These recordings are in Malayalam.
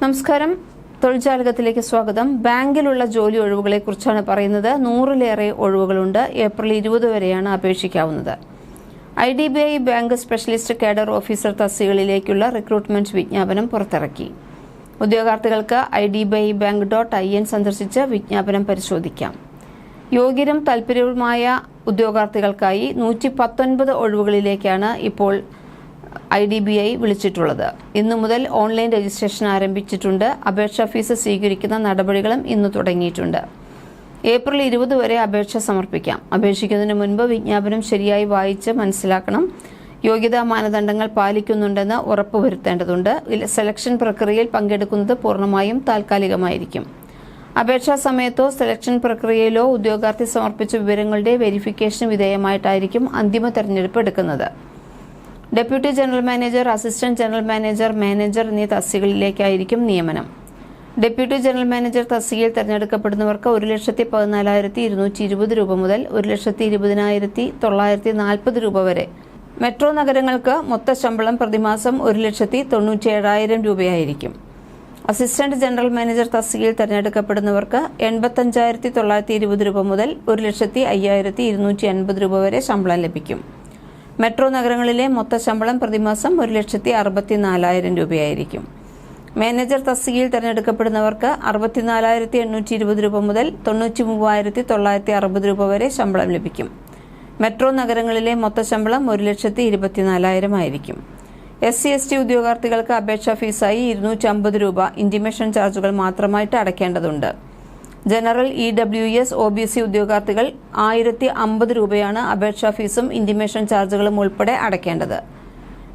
നമസ്കാരം. തൊഴിൽജാലകത്തിലേക്ക് സ്വാഗതം. ബാങ്കിലുള്ള ജോലി ഒഴിവുകളെ കുറിച്ചാണ് പറയുന്നത്. 100-ലേറെ ഒഴിവുകളുണ്ട്. ഏപ്രിൽ 20 വരെയാണ് അപേക്ഷിക്കാവുന്നത്. IDBI bank specialist cadre officer തസ്തികകളിലേക്കുള്ള റിക്രൂട്ട്മെന്റ് വിജ്ഞാപനം പുറത്തിറക്കി. ഉദ്യോഗാർത്ഥികൾക്ക് idbibank.in സന്ദർശിച്ച് വിജ്ഞാപനം പരിശോധിക്കാം. യോഗ്യരും താൽപര്യവുമായ ഉദ്യോഗാർത്ഥികൾക്കായി 119 ഒഴിവുകളിലേക്കാണ് ഇപ്പോൾ IDBI വിളിച്ചിട്ടുള്ളത്. ഇന്നു മുതൽ ഓൺലൈൻ രജിസ്ട്രേഷൻ ആരംഭിച്ചിട്ടുണ്ട്. അപേക്ഷാ ഫീസ് സ്വീകരിക്കുന്ന നടപടികളും ഇന്ന് തുടങ്ങിയിട്ടുണ്ട്. ഏപ്രിൽ 20 വരെ അപേക്ഷ സമർപ്പിക്കാം. അപേക്ഷിക്കുന്നതിന് മുൻപ് വിജ്ഞാപനം ശരിയായി വായിച്ച് മനസ്സിലാക്കണം. യോഗ്യതാ മാനദണ്ഡങ്ങൾ പാലിക്കുന്നുണ്ടെന്ന് ഉറപ്പുവരുത്തേണ്ടതുണ്ട്. സെലക്ഷൻ പ്രക്രിയയിൽ പങ്കെടുക്കുന്നത് പൂർണ്ണമായും താൽക്കാലികമായിരിക്കും. അപേക്ഷാ സമയത്തോ സെലക്ഷൻ പ്രക്രിയയിലോ ഉദ്യോഗാർത്ഥി സമർപ്പിച്ച വിവരങ്ങളുടെ വെരിഫിക്കേഷന് വിധേയമായിട്ടായിരിക്കും അന്തിമ തെരഞ്ഞെടുപ്പ് എടുക്കുന്നത്. Deputy general manager, assistant general manager, manager എന്നീ തസ്തികകളിലേക്കായിരിക്കും നിയമനം. ഡെപ്യൂട്ടി ജനറൽ മാനേജർ തസ്തികയിൽ തെരഞ്ഞെടുക്കപ്പെടുന്നവർക്ക് 1,10,220 രൂപ മുതൽ 1,20,940 രൂപ വരെ. മെട്രോ നഗരങ്ങൾക്ക് മൊത്ത ശമ്പളം പ്രതിമാസം 1,97,000 രൂപയായിരിക്കും. അസിസ്റ്റന്റ് ജനറൽ മാനേജർ തസ്തികയിൽ തെരഞ്ഞെടുക്കപ്പെടുന്നവർക്ക് 85,920 രൂപ മുതൽ 1,05,250 രൂപ വരെ ശമ്പളം ലഭിക്കും. മെട്രോ നഗരങ്ങളിലെ മൊത്ത ശമ്പളം പ്രതിമാസം 1,64,000 രൂപയായിരിക്കും. മാനേജർ തസ്തികയിൽ തെരഞ്ഞെടുക്കപ്പെടുന്നവർക്ക് 64,820 രൂപ മുതൽ 93,960 രൂപ വരെ ശമ്പളം ലഭിക്കും. മെട്രോ നഗരങ്ങളിലെ മൊത്ത ശമ്പളം 1,24,000 ആയിരിക്കും. SC/ST ഉദ്യോഗാർത്ഥികൾക്ക് അപേക്ഷാ ഫീസായി 250 രൂപ ഇന്റിമേഷൻ ചാർജുകൾ മാത്രമായിട്ട് അടയ്ക്കേണ്ടതുണ്ട്. ജനറൽ, EWS, OBC ഉദ്യോഗാർത്ഥികൾ 1,050 രൂപയാണ് അപേക്ഷാ ഫീസും ഇന്റിമേഷൻ ചാർജുകളും ഉൾപ്പെടെ അടയ്ക്കേണ്ടത്.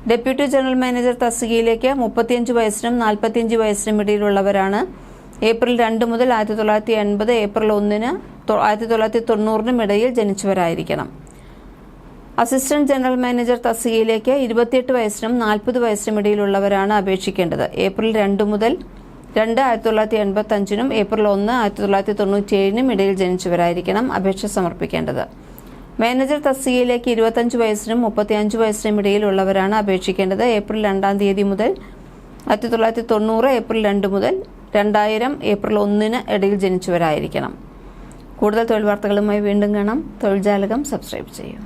ഡെപ്യൂട്ടി ജനറൽ മാനേജർ തസ്തികയിലേക്ക് 35 വയസ്സിനും 45 വയസ്സിനും ഇടയിലുള്ളവരാണ്. ഏപ്രിൽ 2 മുതൽ 1980, ഏപ്രിൽ 1-ന് 1990 ഇടയിൽ ജനിച്ചവരായിരിക്കണം. അസിസ്റ്റന്റ് ജനറൽ മാനേജർ തസ്തികയിലേക്ക് 28 വയസ്സിനും 40 വയസ്സിനും ഇടയിലുള്ളവരാണ് അപേക്ഷിക്കേണ്ടത്. ഏപ്രിൽ 2 മുതൽ 1985-നും ഏപ്രിൽ 1, 1997-നും ഇടയിൽ ജനിച്ചവരായിരിക്കണം അപേക്ഷ സമർപ്പിക്കേണ്ടത്. മാനേജർ തസ്തികയിലേക്ക് 25 വയസ്സിനും 35 വയസ്സിനും ഇടയിലുള്ളവരാണ് അപേക്ഷിക്കേണ്ടത്. ഏപ്രിൽ 2-ാം തീയതി മുതൽ 1990, ഏപ്രിൽ 2 മുതൽ 2000, ഏപ്രിൽ 1-ന് ഇടയിൽ ജനിച്ചവരായിരിക്കണം. കൂടുതൽ തൊഴിൽ വാർത്തകളുമായി വീണ്ടും കാണാം. തൊഴിൽജാലകം സബ്സ്ക്രൈബ് ചെയ്യൂ.